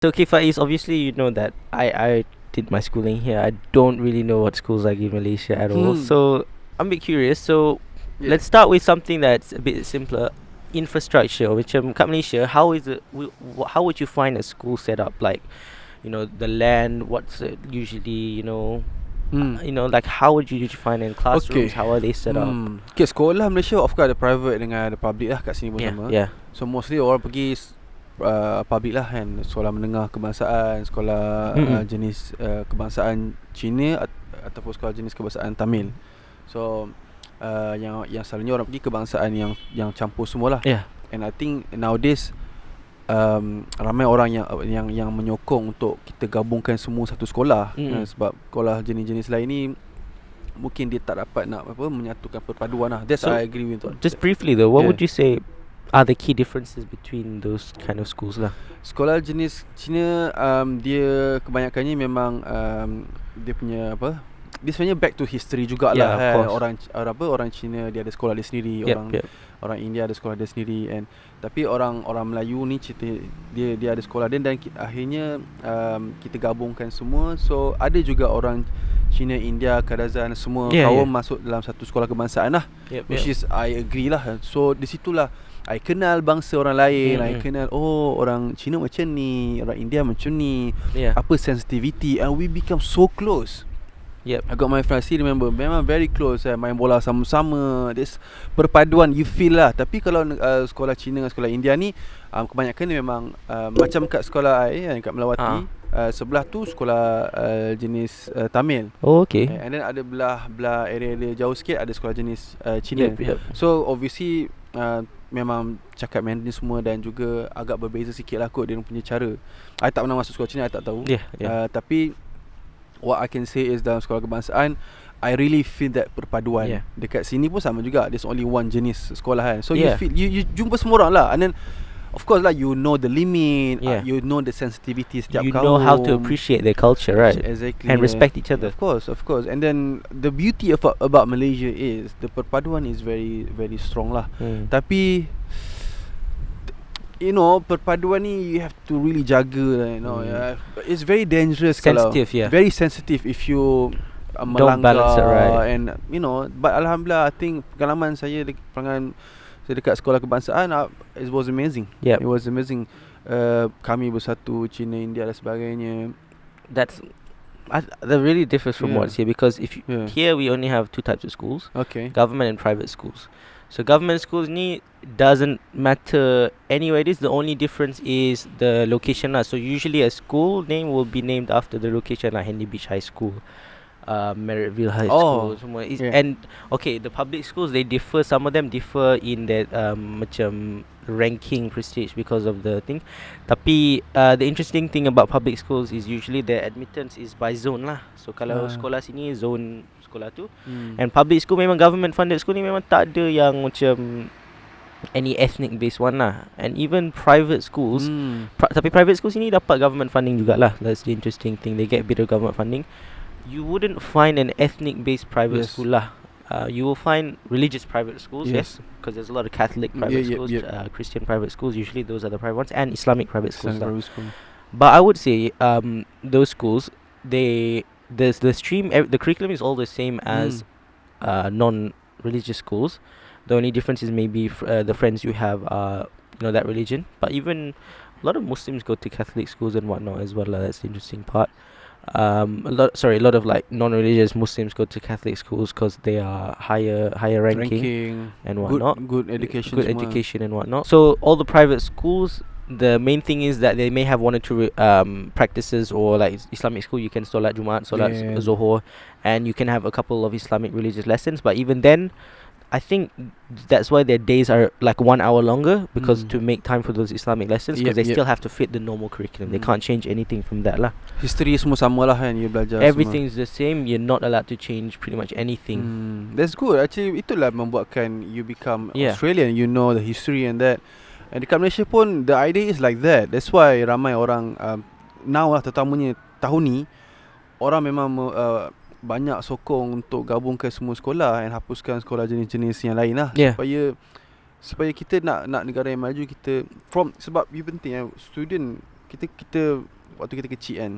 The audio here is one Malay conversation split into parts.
So Kifais, obviously you know that I did my schooling here. I don't really know what schools like in Malaysia at all. So I'm a bit curious. So let's start with something that's a bit simpler. Infrastructure, which kat Malaysia, how is it? How would you find a school set up? Like, the land. What's it usually? Like how would you find in classrooms? How are they set up? Okay, sekolah Malaysia of course ada private dengan ada public lah kat sini pun sama. Yeah. So mostly orang pergi public lah kan, sekolah menengah kebangsaan, sekolah jenis kebangsaan Cina ataupun sekolah jenis kebangsaan Tamil. So yang selalunya orang pergi kebangsaan yang campur semualah. Yeah. And I think nowadays ramai orang yang menyokong untuk kita gabungkan semua satu sekolah. Sebab sekolah jenis-jenis lain ni mungkin dia tak dapat nak menyatukan perpaduan lah. That's I agree with. Just briefly though, what would you say are the key differences between those kind of schools lah? Sekolah jenis Cina dia kebanyakannya memang dia punya dia sebenarnya back to history jugalah orang Cina dia ada sekolah dia sendiri, orang India ada sekolah dia sendiri, tapi orang Melayu ni cerita dia ada sekolah dia, dan akhirnya kita gabungkan semua. So ada juga orang Cina, India, Kadazan semua kaum masuk dalam satu sekolah kebangsaan lah, which is I agree lah. So di situlah I kenal bangsa orang lain, I kenal orang Cina macam ni, orang India macam ni, apa sensitivity, and we become so close. I got my friends, I still remember, memang very close, main bola sama-sama. This perpaduan you feel lah. Tapi kalau sekolah Cina dengan sekolah India ni kebanyakan ni memang macam kat sekolah I kat Melawati, sebelah tu sekolah jenis Tamil. And then ada belah area jauh sikit ada sekolah jenis Cina. So obviously memang cakap Mandarin semua, dan juga agak berbeza sikit lah kot dia punya cara. I tak pernah masuk sekolah Cina, I tak tahu. Tapi what I can say is dalam sekolah kebangsaan I really feel that perpaduan. Dekat sini pun sama juga, there's only one jenis sekolah kan. So you feel you jumpa semua orang lah, and then of course lah you know the limit, you know the sensitivity setiap kaum. You know how to appreciate their culture, right? Exactly. And respect each other. Of course. And then the beauty about Malaysia is the perpaduan is very very strong lah. Tapi perpaduan ni you have to really jaga lah, it's very dangerous, sensitive, very sensitive if you don't balance it right. And but alhamdulillah, I think pengalaman saya dekat sekolah kebangsaan, it was amazing. It was amazing. Kami bersatu, Cina, India dan sebagainya. That really differs from what's here, because here we only have two types of schools, government and private schools. So government schools ni doesn't matter anywhere it is. The only difference is the location lah. So usually a school name will be named after the location, like Henley Beach High School, Merrittville High School, semua. And the public schools, they differ. Some of them differ in that macam ranking prestige because of the thing. Tapi the interesting thing about public schools is usually their admittance is by zone lah. So kalau sekolah sini zone sekolah tu, and public school memang government funded school ni memang tak ada yang macam any ethnic based one lah. And even private schools, tapi private schools ni dapat government funding jugalah. That's the interesting thing, they get a bit of government funding. You wouldn't find an ethnic based private school lah. You will find religious private schools, because there's a lot of Catholic private schools, Christian private schools, usually those are the private ones, and Islamic private schools lah. But I would say those schools, the stream, the curriculum is all the same as non-religious schools. The only difference is maybe the friends you have are that religion. But even a lot of Muslims go to Catholic schools and whatnot as well. That's the interesting part. A lot of like non-religious Muslims go to Catholic schools because they are higher ranking and whatnot. Good education and whatnot. So all the private schools, the main thing is that they may have one or two practices, or like Islamic school, you can solat Jumaat, solat Zohor, and you can have a couple of Islamic religious lessons. But even then, I think that's why their days are like 1 hour longer, because to make time for those Islamic lessons, because they still have to fit the normal curriculum. They can't change anything from that lah. History semua sama lah kan, you belajar everything's the same. You're not allowed to change pretty much anything. That's good. Actually itulah membuatkan you become Australian. You know the history and that. And dekat Malaysia pun the idea is like that. That's why ramai orang now lah, terutamanya tahun ni, orang memang banyak sokong untuk gabungkan semua sekolah dan hapuskan sekolah jenis-jenis yang lain lah, supaya kita nak negara yang maju, kita sebab you penting student kita waktu kita kecil kan,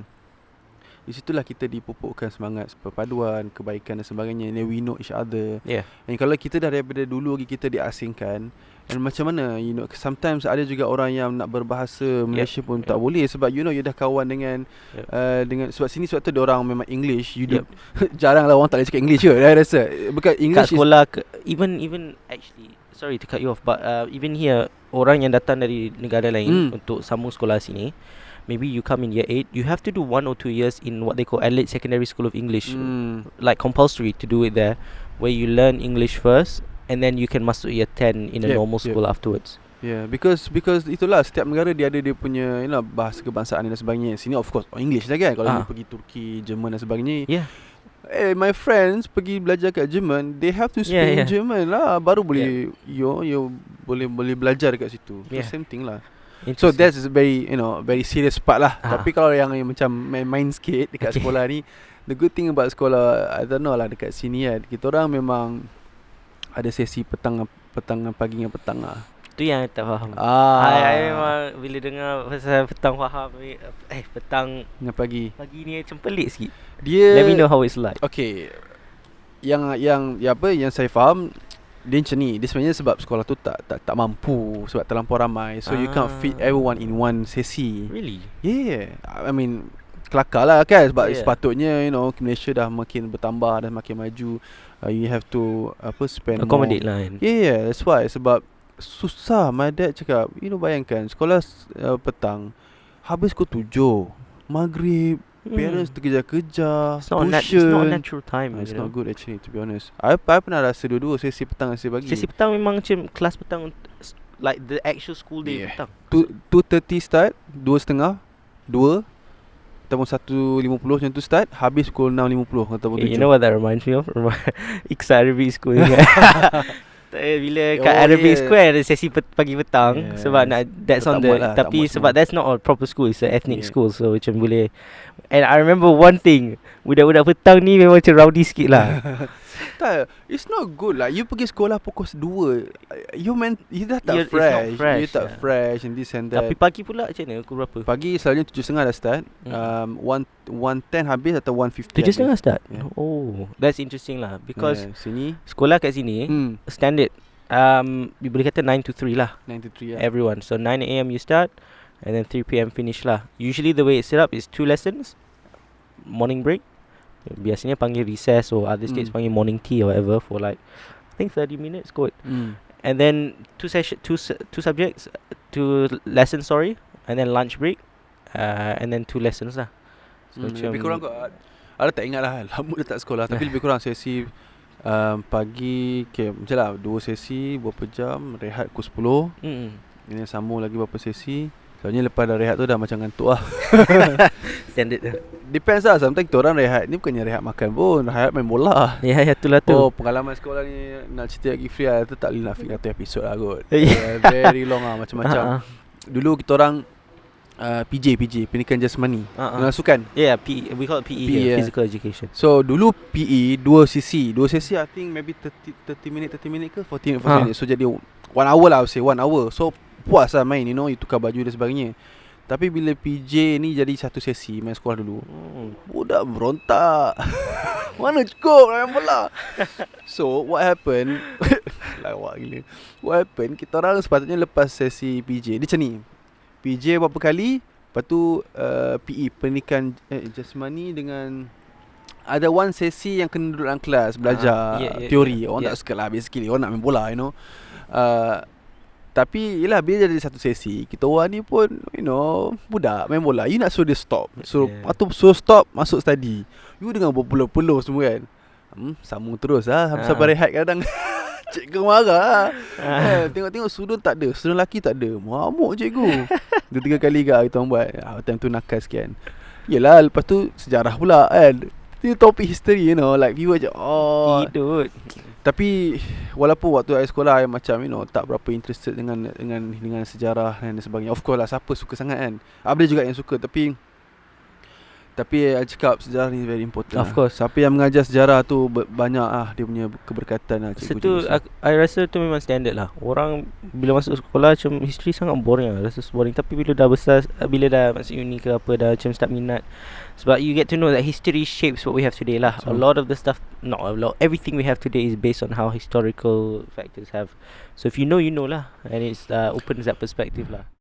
di situlah kita dipupukkan semangat perpaduan, kebaikan dan sebagainya. And we know each other. And kalau kita dah daripada dulu lagi kita diasingkan, and macam mana, sometimes ada juga orang yang nak berbahasa Malaysia pun tak boleh, sebab you dah kawan dengan sebab sini, sebab tu dia orang memang English. Jarang lah orang tak boleh cakap English ke, saya rasa. Bukan English kat sekolah even actually, sorry to cut you off, but even here, orang yang datang dari negara lain untuk sambung sekolah sini, maybe you come in year 8, you have to do 1 or 2 years in what they call Adelaide Secondary School of English, like compulsory to do it there, where you learn English first and then you can masuk year 10 in a normal school afterwards. Because itulah, setiap negara dia ada dia punya bahasa kebangsaan dan sebagainya. Sini of course English lah kan. Kalau you pergi Turki, Jerman dan sebagainya, my friends pergi belajar kat Jerman, they have to speak German lah, baru boleh you boleh belajar kat situ. The same thing lah. So that's very very serious part lah. Tapi kalau yang macam main sikit dekat sekolah ni, the good thing about sekolah, I don't know lah, dekat sini kan, kita orang memang ada sesi petang, pagi dengan petang lah. Tu yang tak faham. I memang bila dengar pasal petang faham, petang dengan pagi ni macam pelik sikit. Let me know how it's like. Okay, yang saya faham, dia macam ni. Dia sebenarnya sebab sekolah tu tak mampu, sebab terlampau ramai. So you can't fit everyone in one sesi. Really? Yeah, I mean, kelakar lah kan. Sebab sepatutnya Malaysia dah makin bertambah, dah makin maju. You have to spend accommodate more lah kan. Yeah, that's why. Sebab susah. My dad cakap, bayangkan sekolah petang, habis pukul 7 Maghrib, parents terkejar-kejar, tuition. It's not a natural time. It's not good actually, to be honest. I pernah rasa dua-dua, sesi petang dan sesi pagi. Sesi petang memang macam kelas petang, like the actual school day petang. 2:30 start, 2:30, 2 ataupun 1:50 macam tu start, habis pukul 6:50 ataupun 7. You know what that reminds me of? Iksa Arabic School. Bila kat Arabic School ada sesi pagi petang, sebab that's on the lah, tapi sebab that's not a proper school, it's an ethnic school, so macam boleh. And I remember one thing, budak-budak petang ni memang macam rowdy sikit lah. Tak, it's not good lah. You pergi sekolah pukul 2, you dah tak fresh. You tak fresh and this and that. Tapi pagi pula macam mana? Pukul berapa? Pagi selalunya 7.30 dah start. 1:10 habis atau 1:50. 7.30 start? Oh, that's interesting lah. Because sini, sekolah kat sini standard, you boleh kata 9 to 3 lah. 9 to 3 lah. Everyone. So 9 AM you start, and then 3 PM finish lah. Usually the way it's set up is 2 lessons, morning break. Biasanya panggil recess, or other states panggil morning tea or whatever, for like I think 30 minutes kot. And then 2 subjects, 2 lessons, and then lunch break, and then 2 lessons lah. So lebih kurang kot, ada tak ingat lah, lama dah tak sekolah. Tapi lebih kurang sesi pagi macam lah 2 sesi, berapa jam, rehat pukul 10. Ini sambung lagi berapa sesi. Soalnya lepas dah rehat tu dah macam ngantuk lah. Standard tu. Depends lah. Sometimes kita orang rehat ni bukannya rehat makan pun, rehat main bola. Ya, itulah tu. Pengalaman sekolah ni nak cerita lagi free lah. Tu tak boleh nak fikir 100 episod lah kot. Very long lah, macam-macam. Dulu kita orang PJ, pendidikan jasmani, dengan sukan. Yeah, PE, we call it PE here, physical education. So dulu PE 2 sesi I think maybe 30 minit ke 40 minit. So jadi 1 hour lah, I would say 1 hour. So puas lah main, you tukar baju dan sebagainya. Tapi bila PJ ni jadi 1 sesi main sekolah dulu, budak berontak. Mana cukup main bola. So what happened, lawak gila. What happened, kita orang sepatutnya lepas sesi PJ, dia macam ni, PJ berapa kali, lepas tu PE, pendidikan jasmani, dengan ada 1 sesi yang kena duduk dalam kelas belajar teori. Orang tak suka lah, basically orang nak main bola, tapi yelah, bila jadi 1 sesi, kita orang ni pun budak main bola, you nak suruh dia stop, atau suruh stop masuk study, you dengan berpeluh-peluh semua kan. Sambung terus lah sampai rehat kadang. Cikgu marah lah. Tengok-tengok student tak ada, student lelaki tak ada, mengamuk cikgu. 2-3 kali kita orang buat. Time tu nakal sikit kan. Yelah, lepas tu sejarah pula kan. Ini topik history, like viewer je. Hidup. Tapi walaupun waktu saya sekolah, saya macam tak berapa interested dengan sejarah dan sebagainya. Of course lah, siapa suka sangat kan. Ada juga yang suka, tapi Tapi cakap sejarah ni very important. Of course. Siapa yang mengajar sejarah tu banyak dia punya keberkatan Itu I rasa tu memang standard lah. Orang bila masuk sekolah macam history sangat boring lah. Rasa boring. Tapi bila dah besar, bila dah masuk uni ke apa, dah macam start minat. Sebab you get to know that history shapes what we have today lah. A lot of the stuff, not a lot, everything we have today is based on how historical factors have. So if you know lah. And it's opens that perspective lah.